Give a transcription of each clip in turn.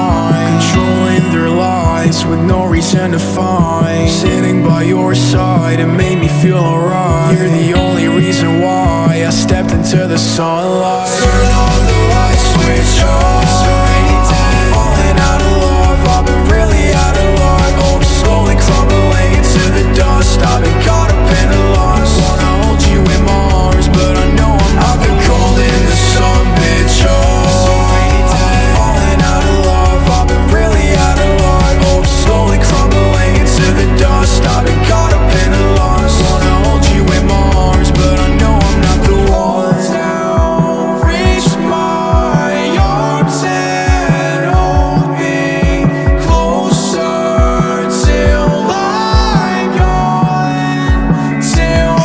mind, controlling their lives with no reason to find. Sitting by your side, it made me feel alright. You're the only reason why I stepped into the sunlight. Turn on the light switch on. It's a rainy day, falling out of love. I've been really out of luck. Hope slowly crumbling into the dust. I've been caught up in a loss. Wanna hold you in my arms, but I know I've been cold in the sun, bitch. It's a rainy day, falling out of love. I've been really out of luck. Hope slowly crumbling into the dust. I've been caught up in a loss. Wanna hold you in my arms, but I know I'm not the one. Now reach my arms and hold me closer till I'm gone, till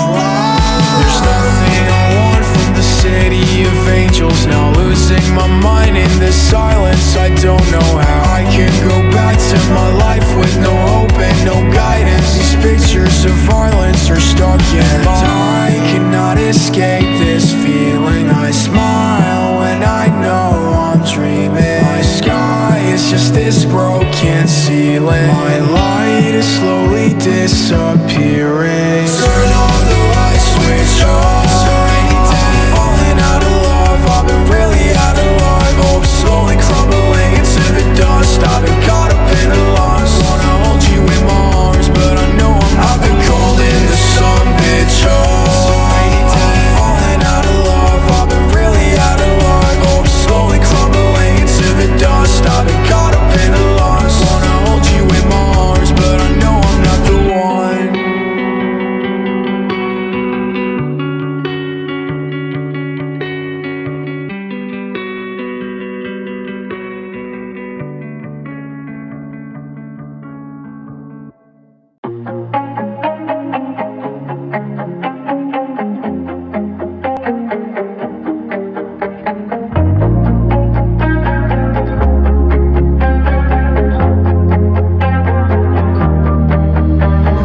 there's nothing I want from the city of angels. Now losing my mind in the silence, I don't know how I can go back to my life with no hope and no guidance. These pictures of violence are stuck in my mind. I cannot escape this feeling. I smile when I know I'm dreaming. My sky is just this broken ceiling. My light is slowly disappearing. Turn on the light switch on. It's a rainy day, falling out of love. I've been really out of luck. Hope slowly crumbling into the dust. I've been caught up in a loss. Wanna hold you in my arms, but I know I've been cold in the sun, bitch. It's a rainy day, falling out of love. I've been really out of luck. Hope slowly crumbling into the dust. I've been caught up in a loss. Wanna hold you in my arms, but I know I'm not the one.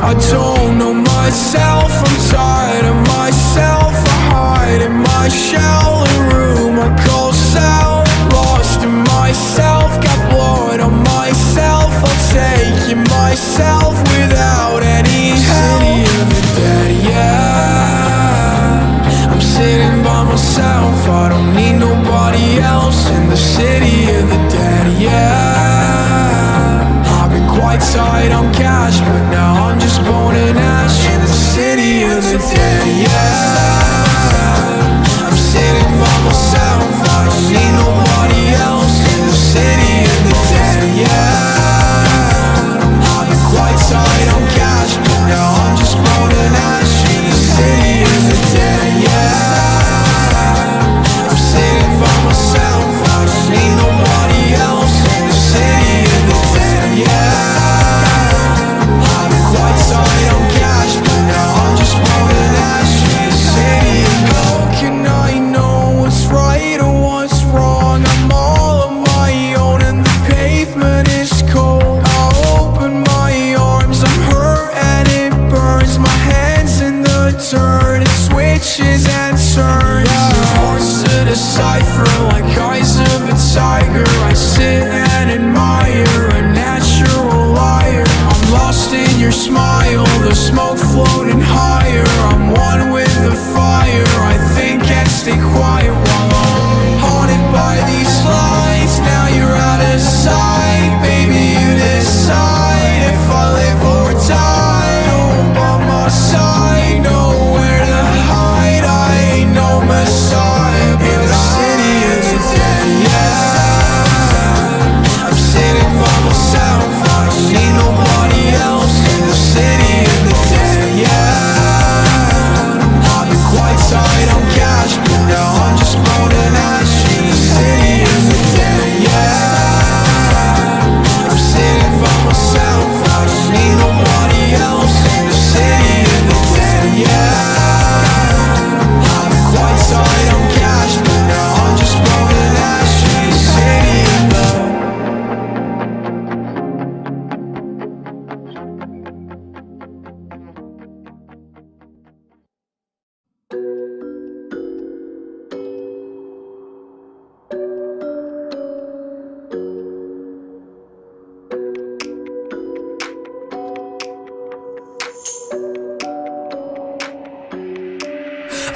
I don't know myself, I'm tired of myself. I hide in my shell, a room I call self. Lost in myself, got blood on myself. I'll take it myself without any help. City of the dead, yeah. I'm sitting by myself, I don't need nobody else. In the city of the dead, yeah. I've been quite tight on cash, but now I'm just bone and ash. In the city of the dead, yeah. I'm sitting by myself, I don't need nobody else. In the city of the dead, yeah. I've been quite tight on cash, but now I'm just bone and ash. In the city of the dead, yeah. I'm sitting by myself, I don't need nobody else. In the city of the dead, yeah. I've been quite tight on cash, but now I'm just bone and ash. In the city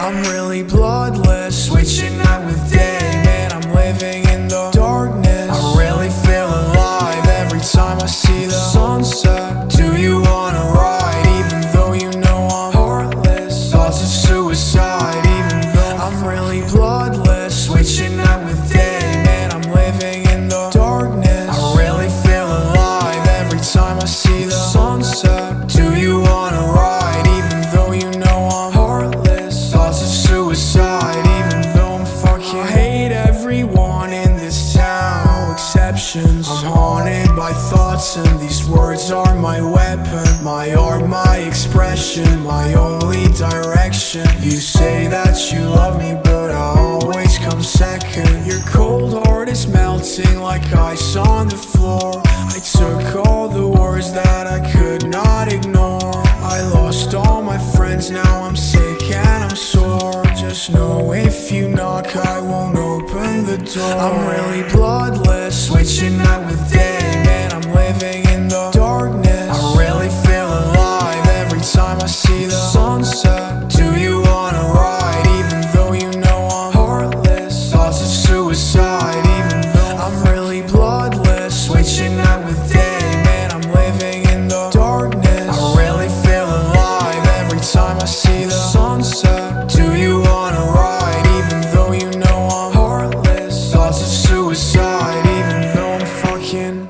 I'm really bloodless, switching night with day. Man, I'm living in the darkness. I really feel alive every time I see the sunset. Do you wanna ride, even though you know I'm heartless? Thoughts of suicide, even though I'm really bloodless, switching night with day. Man, I'm living in the darkness. I really feel alive every time I see the sunset. Do you wanna ride, even though you know I'm heartless? Thoughts of suicide, even though I'm fucking I hate everyone in this town, no exceptions. I'm haunted by thoughts and these words are my weapon. My art, my expression, my only direction. You say that you love me, but I always come second. Your cold heart is melting like ice on the floor. I took all the words that I could not ignore. I lost all my friends, now I'm sick and I'm sore. Just know if you knock, I won't open the door. I'm really bloodless, switching night with day. Man, I'm living in the darkness. I really feel alive every time I see the sunset. Do you wanna ride, even though you know I'm heartless? Thoughts of suicide, even though I'm really bloodless, switching night with day. Man, I'm living in the darkness. I really feel alive every time I see the sunset. Do you wanna ride, even though you know I'm heartless? Thoughts of suicide, even though I'm fucking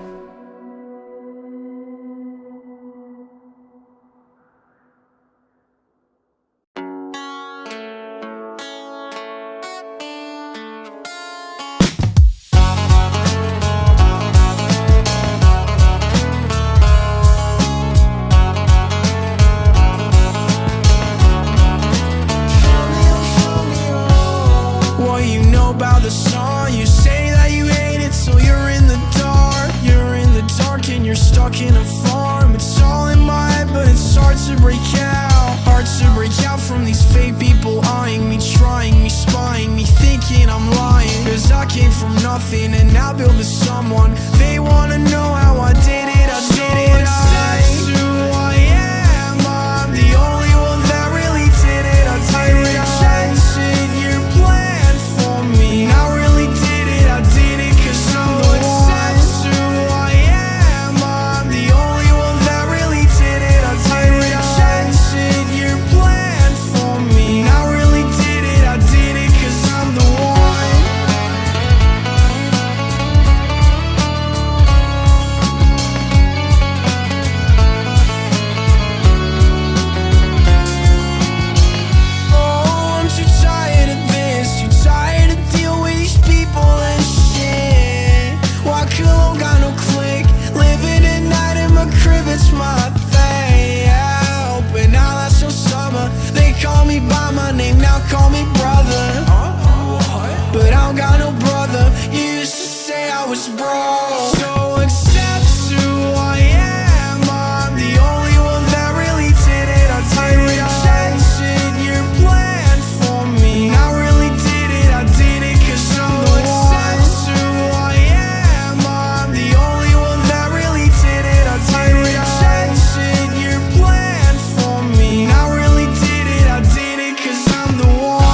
what you know about the song. You say that you hate it, so you're in the dark. You're in the dark and you're stuck in a farm. It's all in my head, but it's hard to break out. Hard to break out from these fake people eyeing me, trying me, spying me, thinking I'm lying. Cause I came from nothing and now build with someone. They wanna know how I did it, I did it. That's who I am. I'm the only one that really did it. I rejected your plan for me. I really did it, I did it cause I'm the one. That's who I am. I'm the only one that really did it. I rejected your plan for me. I really did it, I did it cause I'm the one. Oh, I'm too tired of this, too tired to deal with these people and shit. Why could got no click, living at night in my crib, it's my thing. But now that's no summer, they call me by my name, now call me brother. But I don't got no brother, you used to say I was broke. So accept who I am, I'm the only one that really did it. I rejected your plan for me. I really did it, I did it cause I'm the one. Accept who I am, I'm the only one that really did it. I rejected your plan for me. I really did it, I did it cause I'm the one.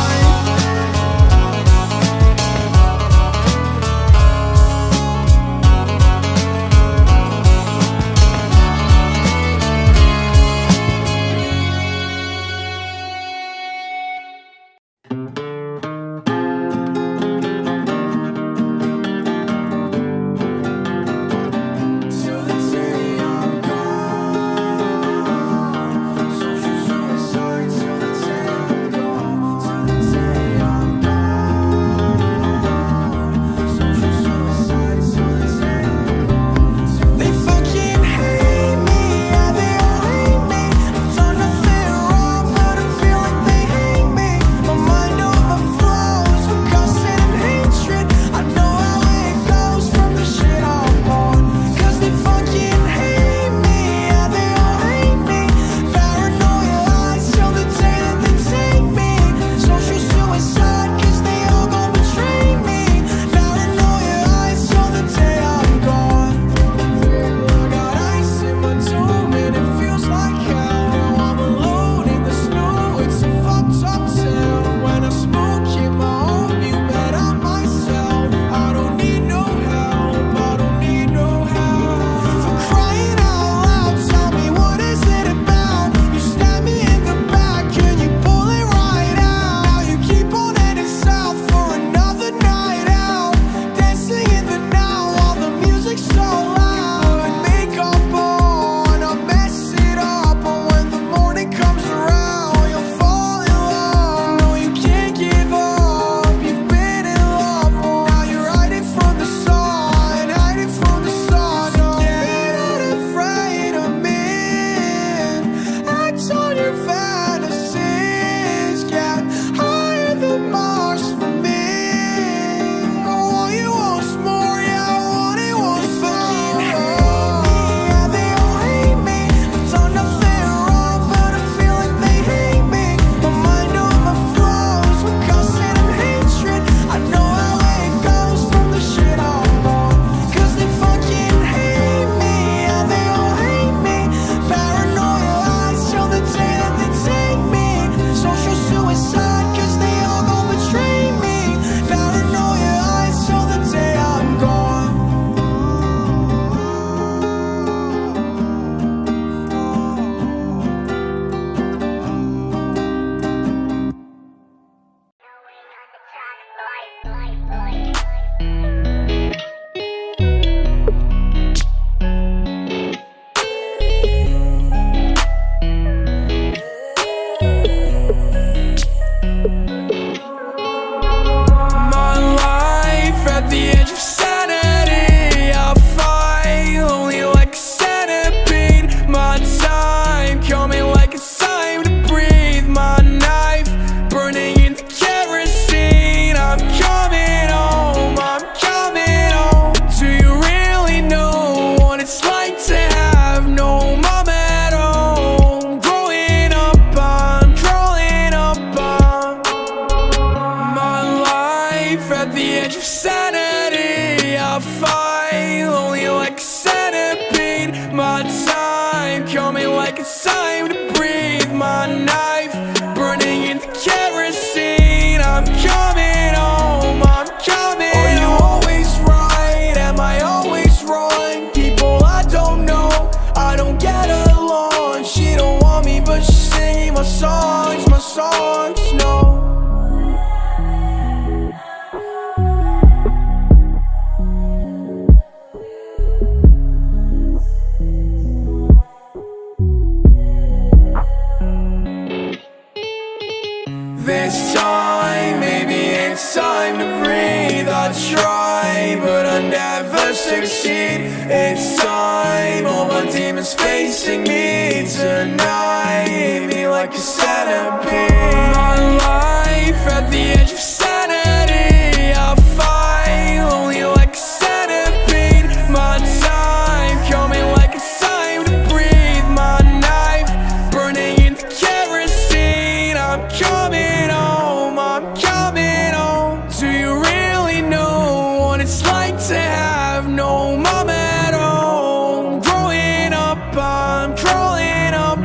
it's time. All my demons facing me tonight. Hit me like a centipede. My life at the edge of sanity. I fight lonely like a centipede. My time coming like it's time to breathe. My knife burning in the kerosene. I'm coming home, I'm coming home. Do you really know what it's like to have no mom at home? Growing up, I'm crawling up,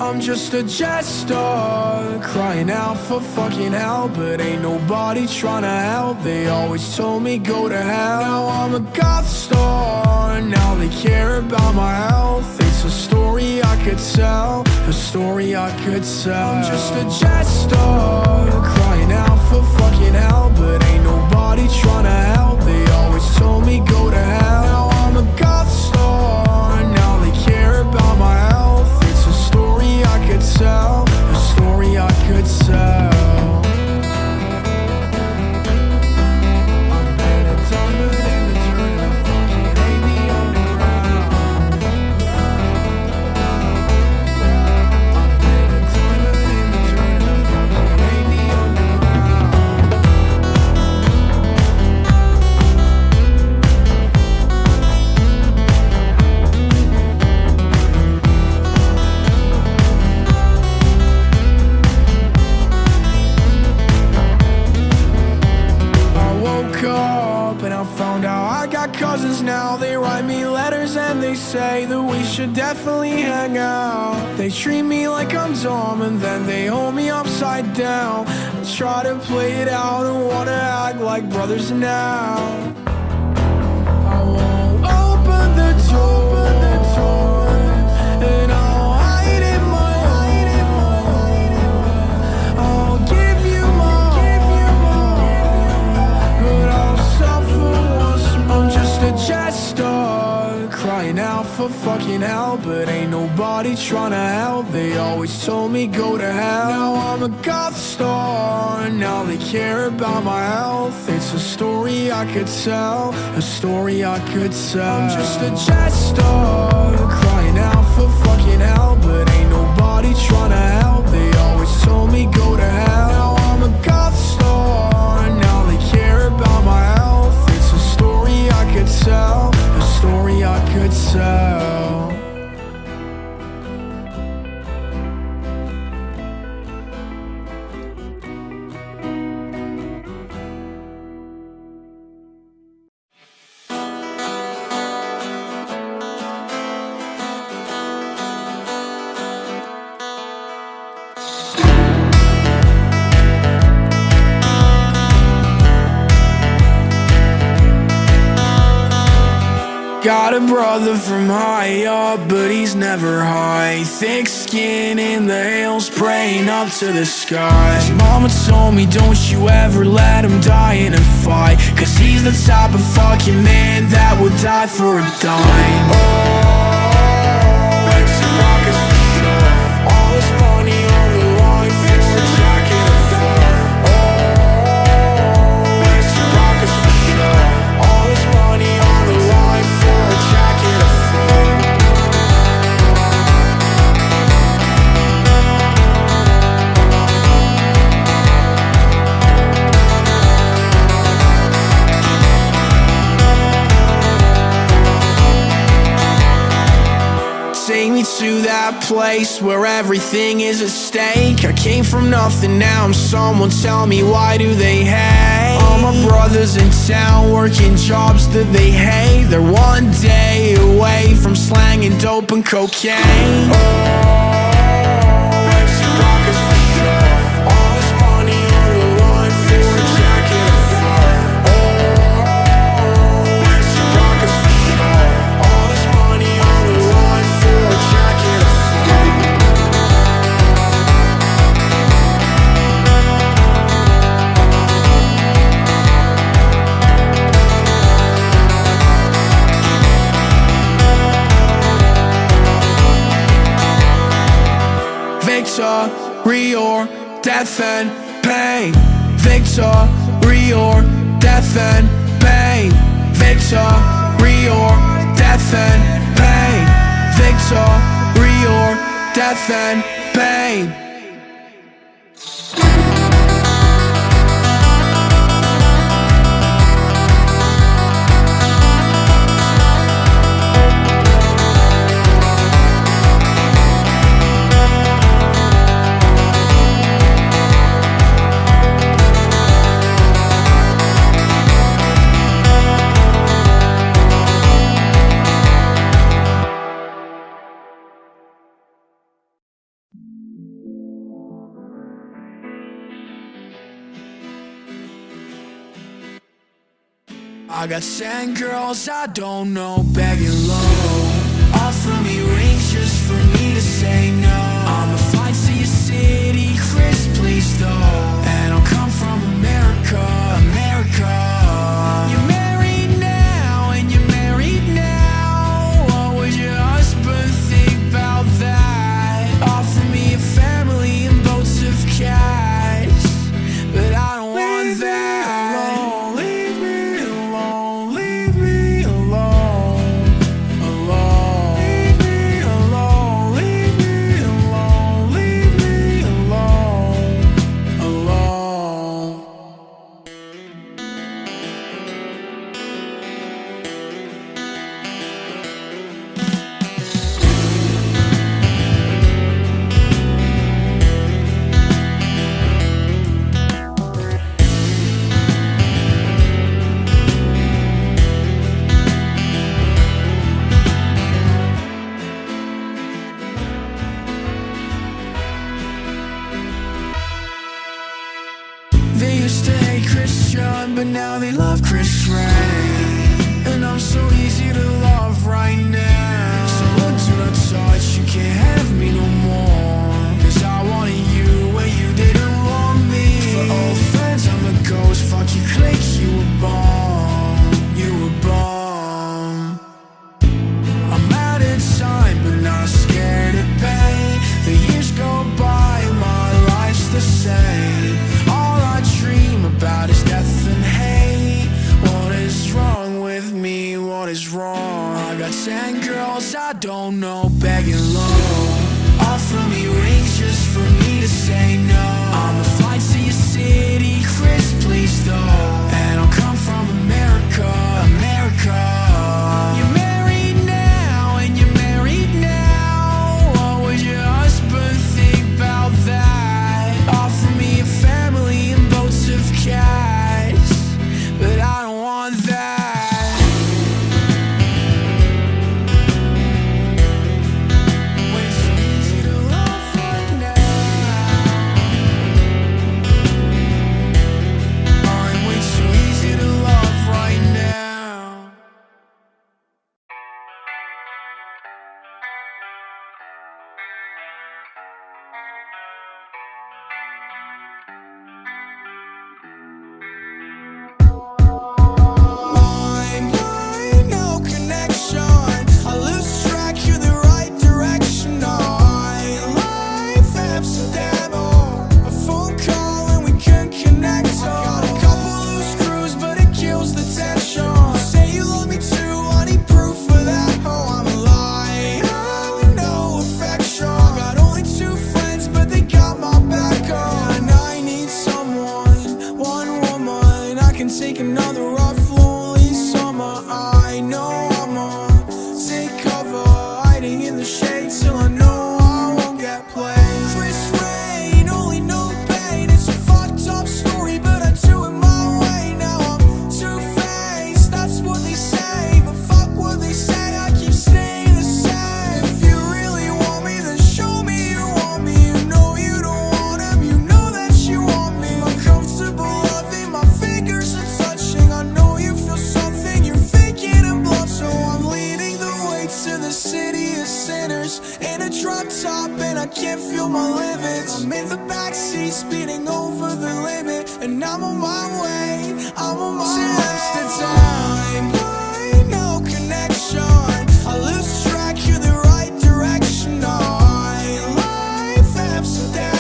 I'm just a jester, crying out for fucking help, but ain't nobody trying to help. They always told me go to hell. Now I'm a goth star, now they care about my health. It's a story I could tell, a story I could tell. I'm just a jester, crying out for fucking help, but ain't nobody trying to help. They always told me go to hell. Now I'm a goth star, now they care about my health. It's a story I could tell, a story I could tell. I've been a diamond in the dirt and I fucking hate me underground. I've been a diamond in the dirt and I fucking hate me underground. Up and I found out I got cousins now. They write me letters and they say that we should definitely hang out. They treat me like I'm dumb and then they hold me upside down and try to play it out and wanna act like brothers now. I won't open the door and I'll hide in my home. I'll give you but I'll suffer once more. I'm just a jester, crying out for fucking help, but ain't nobody trying to help. They always told me go to hell. Now I'm a goth star, now they care about my health. It's a story I could tell, a story I could tell. I'm just a jester, crying out for fucking help, but ain't nobody trying to help. They always told me go to hell. Now I'm a goth star, now they care about my health. It's a story I could tell, a story I could tell. Got a brother from high up, but he's never high. Thick skin in the hills, praying up to the sky. His mama told me don't you ever let him die in a fight, cause he's the type of fucking man that would die for a dime. Oh, X and rockets for sure. All this money on the line for a jacket of fur. Oh, X and rockets for sure. All this money on the line for a jacket of fur. Take me to that place where everything is at stake. I came from nothing, now I'm someone. Tell me, why do they hate? All my brothers in town working jobs that they hate. They're one day away from slanging dope and cocaine. Oh, X and rockets for sure. All this money on the line for a jacket of fur. Oh, X and rockets for sure. All this money on the line for a jacket of fur. Victory or death and pain. Victory or death and pain. Victory or death and pain. Victory or death and pain. I got 10 girls I don't know begging low, offer me rings just for me to say no. I'ma fly to your city, Chris, please though, and I'll come from America, America. You're married now, and you're married now. What would your husband think about that? Offer me a family and boats of cash, but I don't want that. They used to hate Christian, but now they love Chris Ray. And I'm so easy to love right now. So look, do not touch, you can't have me no more. Cause I wanted you when you didn't want me. For old friends, I'm a ghost, fuck you click, you a bomb. You a bomb. I'm out of time, but not scared of pain. The years go by, my life's the same. About his death and hate. What is wrong with me? What is wrong? I got 10 girls I don't know begging low, offer me rings just for me to say no. I'ma fly to your city, Chris, please though, and I'll come from America, America. You're married now, and you're married now. What would your husband think about that? Offer me a family and boats of cash, but I don't want that. Way too easy to love right now. I'm way too easy to love right now. Line, no connection. I lose track, you're the right direction. Life, Amsterdam, a phone call and we can connect. I got a couple loose screws, but it kills the tension. Say you love me too, I need proof of that. Oh, I'm a lie, no affection. I got only 2 friends, but they got my back. And I need someone, one woman. I can take another rough, lonely summer. I know I'ma take cover, hiding in the shade till I know I won't get played. Chris Rain, only no pain. It's a fucked up story, but I do it my way. Now I'm two-faced, that's what they say. But fuck what they say, I keep staying the same. If you really want me, then show me you want me. You know you don't want him, you know that you want me. I'm comfortable loving, my fingers are touching. I know you feel something, you're faking and bluff. So I'm leading the way to the city of sinners in a drop top, and I can't feel my limits. I'm in the backseat, speeding over the limit, and I'm on my way, I'm on my way to Amsterdam. Line, no connection. I lose track, you're the right direction. Life, Amsterdam.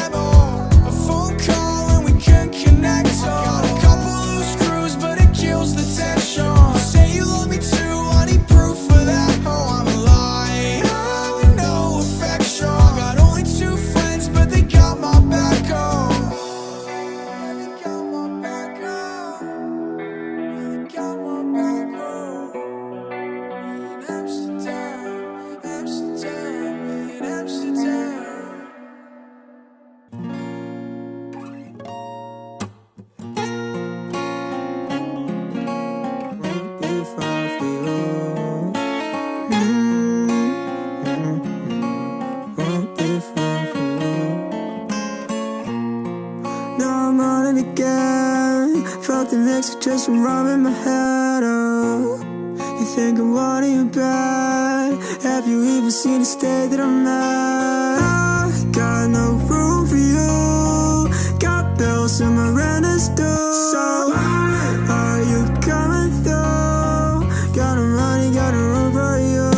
some rum in my head, oh. You think I'm wanting you back? Have you even seen the state that I'm at? I got no room for you. Got bills and my rent is due. So are you coming through? Got no money, got no room for you.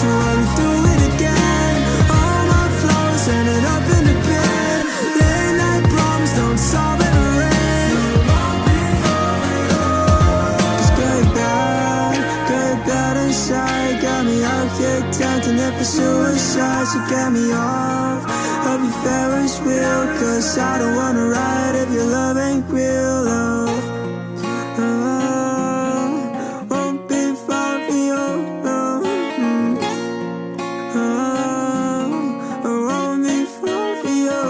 So are we doing it again? All my flows ended up in the bin. Late night problems don't solve it. Got me out here tempting it for suicide. So get me off of your Ferris wheel, cause I don't wanna ride if your love ain't real, oh. Won't be far for you, oh. Won't be far for you.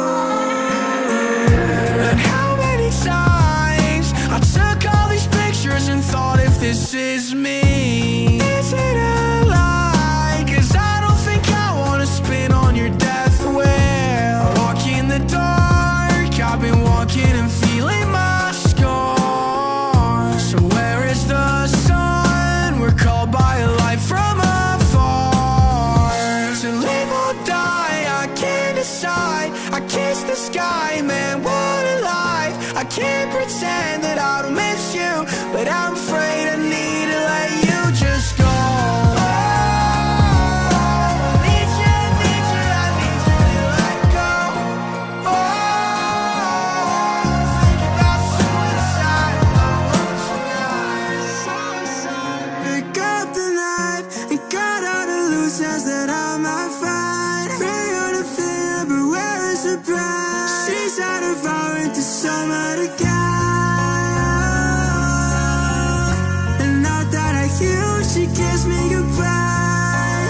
And how many times I took all these pictures and thought, if this is me, is it a lie? Cause I don't think I wanna spin on your death wheel. Walk in the dark, I've been walking and feeling my scars. So where is the sun? We're called by a light from afar. To live or die, I can't decide. I kiss the sky, man, what a life. I can't pretend that I don't miss you, but I'm afraid I need to let you just go. Some other guy, and now that I hear she kissed me goodbye.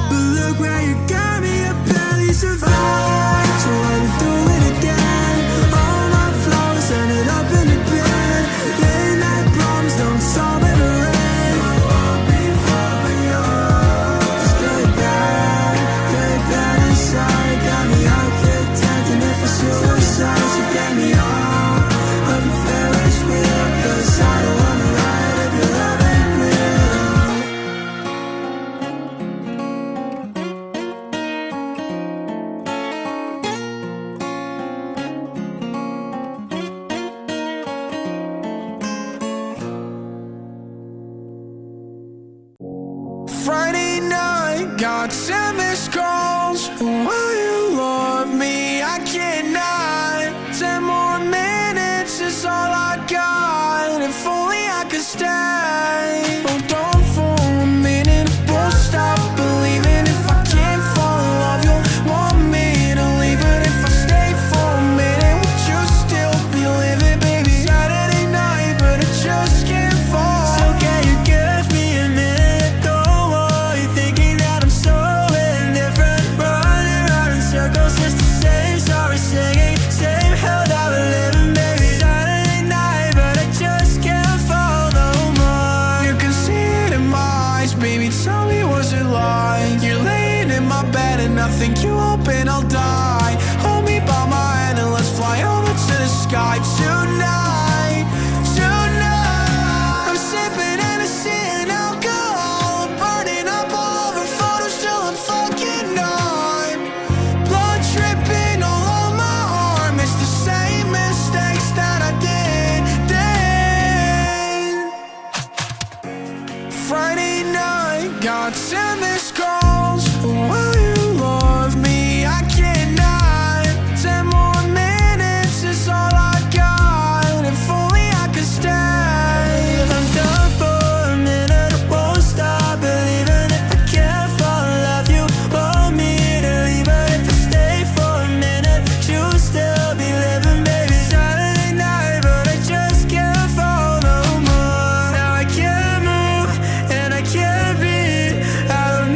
But look where you got me, I barely survived. So I would do it again. All my flaws ended up in the bin. Late night problems don't solve it rain. I won't be far from you. Just good bad inside. Got me out here tempting it for suicide. So get me off of your Ferris wheel, cause I don't wanna ride if your love ain't real. Friday night, got 10 missed calls. Will you love me? I cannot. 10 more minutes is all I got. If only I could stay. Hold on for a minute, won't stop believing. If I can't fall in love, you'll want me to leave. But if I stay for a minute, would you still be living, baby? Saturday night, but I just can't fall. So can you give me a minute? Don't worry, thinking that I'm so indifferent. Running around in circles, just the same story singing, same hell that we're living, baby. Saturday night, but I just can't fall no more. You can see it in my eyes, baby, tell me what's it like. You're laying in my bed and I think you hope and I'll die. Hold me by my hand and let's fly over to the sky tonight, tonight. I'm sipping Hennessy and alcohol, burning up all over photos till I'm fucking numb. Blood dripping all on my arm, it's the same mistakes that I did then. Friday night, got 10 missed calls. Will you love me? I cannot. 10 more minutes is all I got. If only I could stay. I'm done for a minute, I won't stop believing. If I can't fall in love, you want me to leave. But if I stay for a minute, you'll still be living, baby. Saturday night, but I just can't fall no more. Now I can't move and I can't breathe. I don't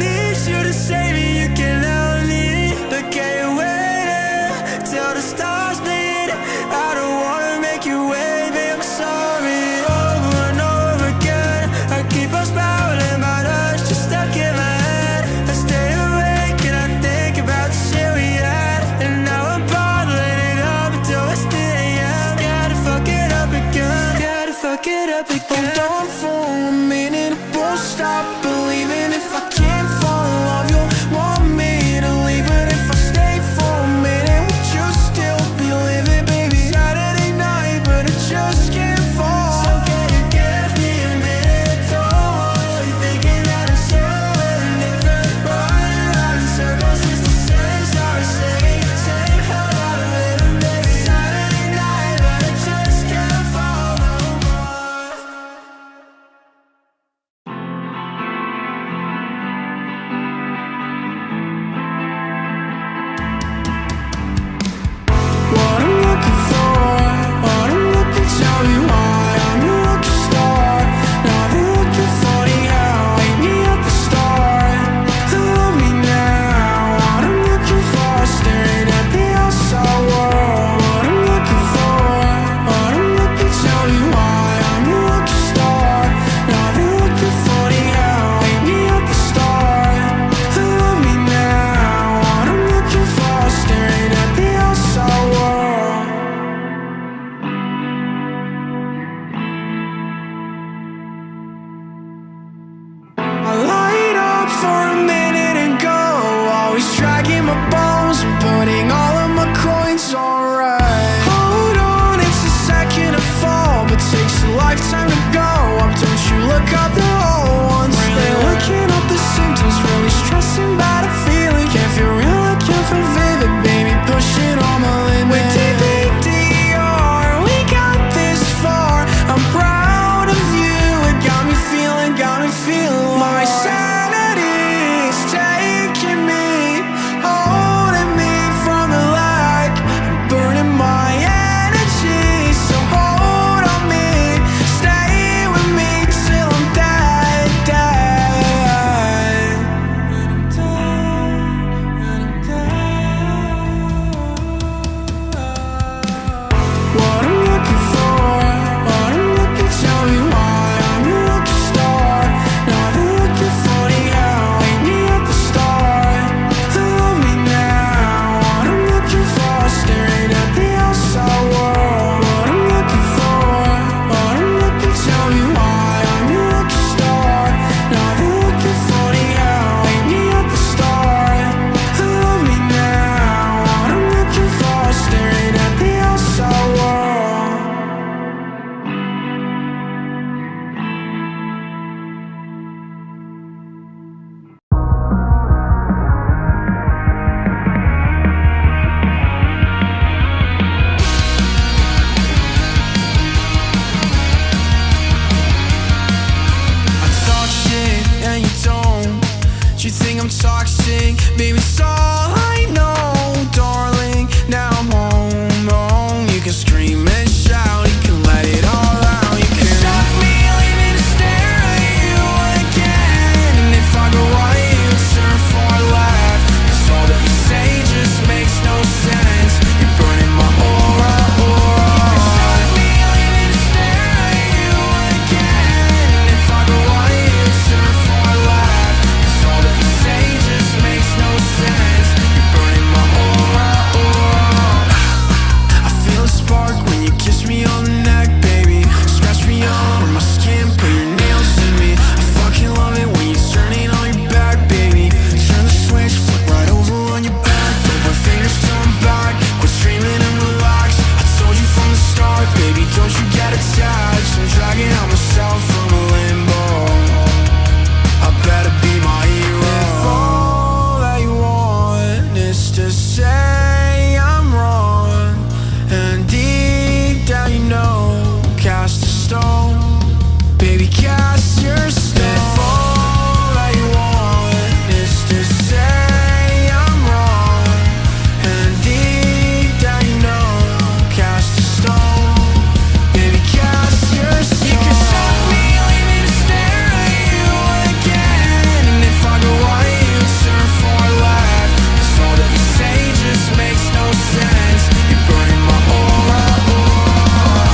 toxic. Baby, it's all I know, darling. Now I'm home, home. You can scream and shout, you can let it all out. You can stop me leaving to stare at you again. And if I go right, you turn far left. 'Cause all that you say just makes no sense. You're burning my aura, aura. Stop me leaving to stare at you again. And if I go right, you turn far left. 'Cause all that you say just makes no sense. You're burning my aura, aura. I feel a spark when you kiss me on the neck, baby. Scratch me all over my skin, put your nails in me. I fucking love it when you turn it on your back, baby. Turn the switch, flip right over on your back. Don't put fingers to my back, quit screaming and relax. I told you from the start, baby, don't you get attached. I'm dragging out myself from a limbo. I better be my hero. If all that you want is to say I'm wrong, and deep down you know, cast a stone, baby, cast your stone. If all that you want is to say I'm wrong, and deep down you know, cast a stone, baby, cast your stone. You can stop me leaving to stare at you again. And if I go right, you turn far left. 'Cause all that you say just makes no sense. You're burning my aura, aura.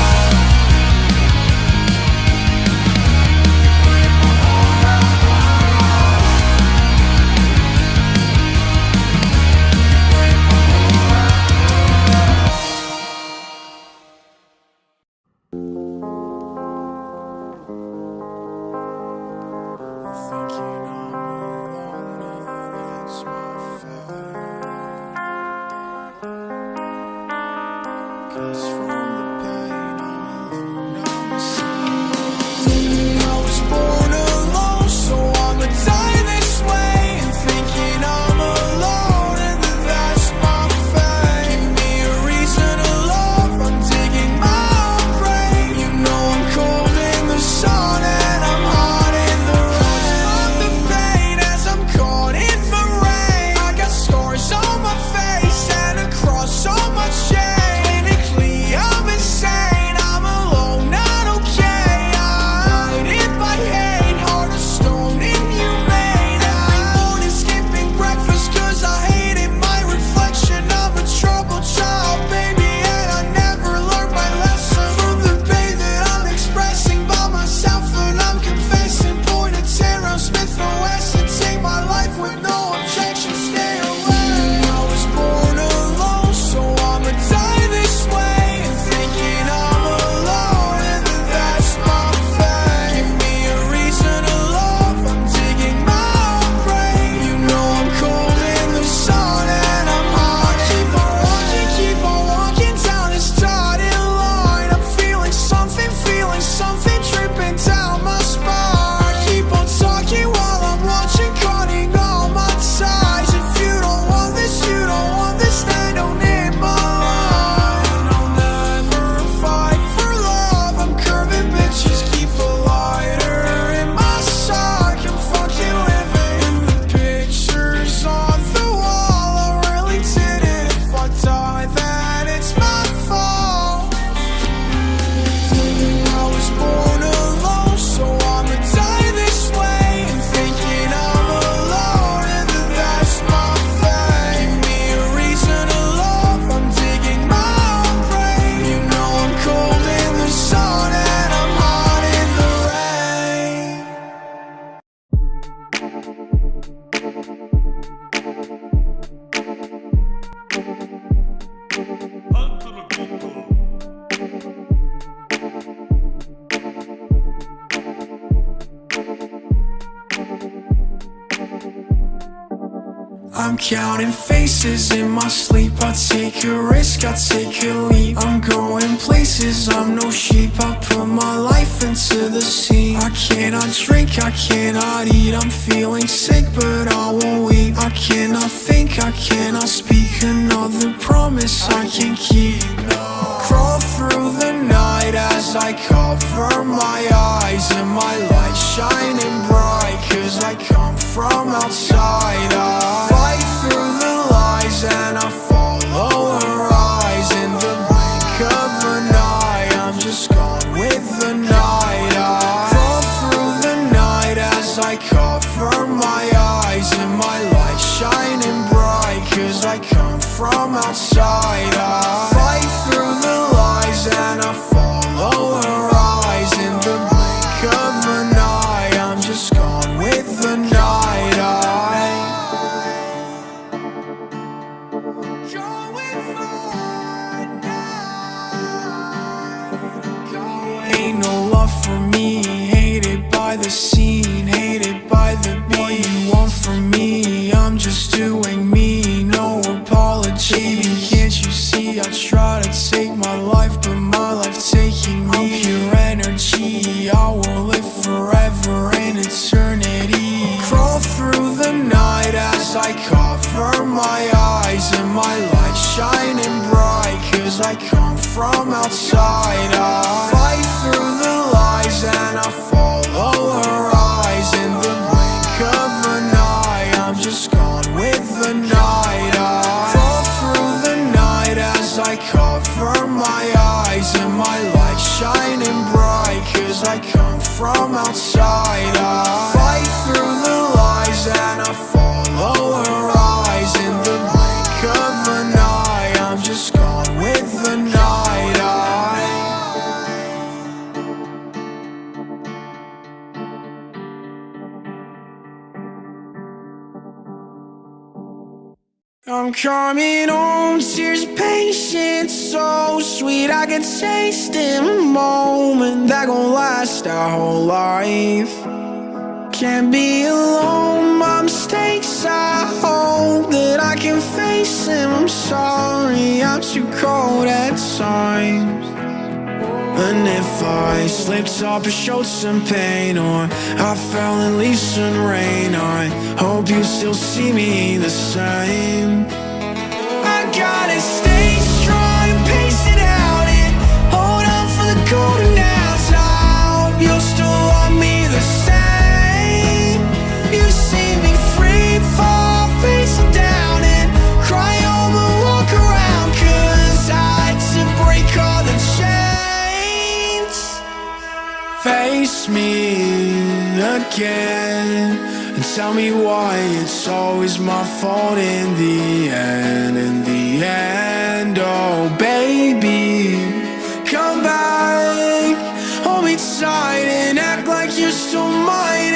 Thinking I'm alone, and that's my fault. 'Cause from the pain I'm alone, I'm inside. I was born alone, so I'ma die this way. And thinking I'm alone, and that's my fate. Give me a reason to love, I'm digging my own grave. You know I'm cold in the sun, and I'm hot in the rain. From the pain as I'm caught in the rain. I got scars on my face and a cross on my chain. Clinically, I'm insane. I'm alone, not okay. I hide in my hate, heart of stone, inhumane. Every morning skipping breakfast 'cause I hated my reflection. I'm a troubled child, baby, and I never learned my lesson. From the pain that I'm expressing by myself, and I'm confessing. Point a tear on Smith & Wesson. Take my life with no objection, stay away. I was born alone, so I'ma die this way. And thinking I'm alone, and that's my fate. Give me a reason to love, I'm digging my own grave. You know I'm cold in the sun, and I'm hot. Keep on walking down this dotted line. I'm feeling something dripping down my spine. I keep on talking while I'm watching, cutting all my ties. If you don't want this, then don't hit my line. I'll never fight for love, I'm curving bitches, keep a lighter in my sock. I'm fucking living in the pictures on the wall. I really did it, if I die then it's my fault. I was born alone, so I'ma die this way. And thinking I'm alone, and that's my fate. Give me a reason to love, I'm digging my own grave. You know I'm cold in the sun, and I'm hot in the rain. I'm counting faces in my sleep. I take a risk, I take a leap. I'm going places, I'm no sheep. I put my life into the sea. I cannot drink, I cannot eat. I'm feeling sick, but I won't weep. I cannot think, I cannot speak. Another promise I can keep. Crawl through the night as I cover my eyes, and my light shining bright, 'cause I come from outside. I fight through the lies and I follow her eyes. In the blink of an eye, I'm just gone with the night. I crawl through the night as I cover my eyes, and my light shining bright, 'cause I come from outside. I fight through the lies and I follow her eyes. In the blink of an eye, I'm just gone with the night. Ain't no love for me, hated by the scene, hated by the beat. What you want from me, I'm just doing me, no apology. Can't you see I try to take my life, but my life taking me. I'm pure energy, I will live forever in eternity. Crawl through the night as I cover my eyes, and my light shining bright, 'cause I come from outside. I fight through the lies and I follow her eyes. In the blink of an eye, I'm just gone with the night. I crawl through the night as I cover my eyes, and my light shining bright, 'cause I come from outside. I fight through the lies and I follow her eyes. In the blink of an eye, I'm just gone with the night. I'm coming home, tears of patience, so sweet I can taste in a moment that gon' last our whole life. Can't be alone, my mistakes, I hope that I can face them. I'm sorry, I'm too cold at times. And if I slipped up or showed some pain, or I fell in leaves and rain, I hope you still see me the same. I gotta stay strong, pace it out, and hold on for the golden hours. I hope you'll still want me the same. You see me free fall, face down, and cry over, walk around, 'cause I had to break all the chains. Face me again and tell me why it's always my fault in the end. In the end, oh baby, come back, hold me tight and act like you're still mine.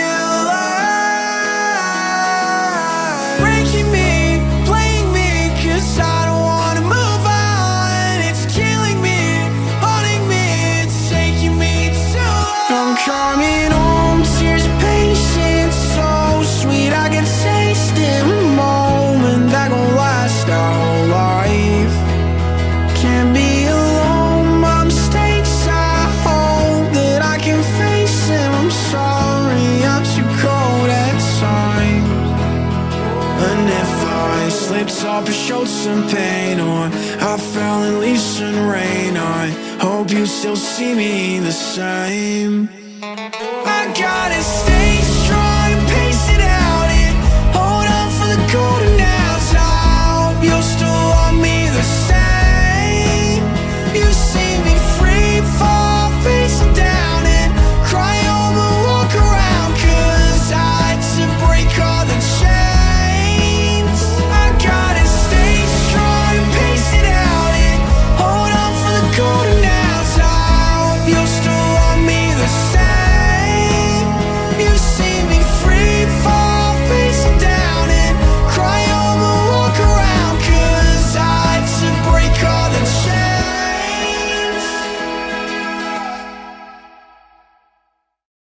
Breaking me, playing me, 'cause I don't wanna move on. It's killing me, haunting me, it's taking me too long. I'm coming home, tears of patience, so sweet I can taste in a moment that gon' last our whole life. Can't be alone, my mistakes, I hope that I can face them. I'm sorry, I'm too cold at times. And if I slipped up or showed some pain, or I fell in leaves and rain, I hope you still see me the same. I got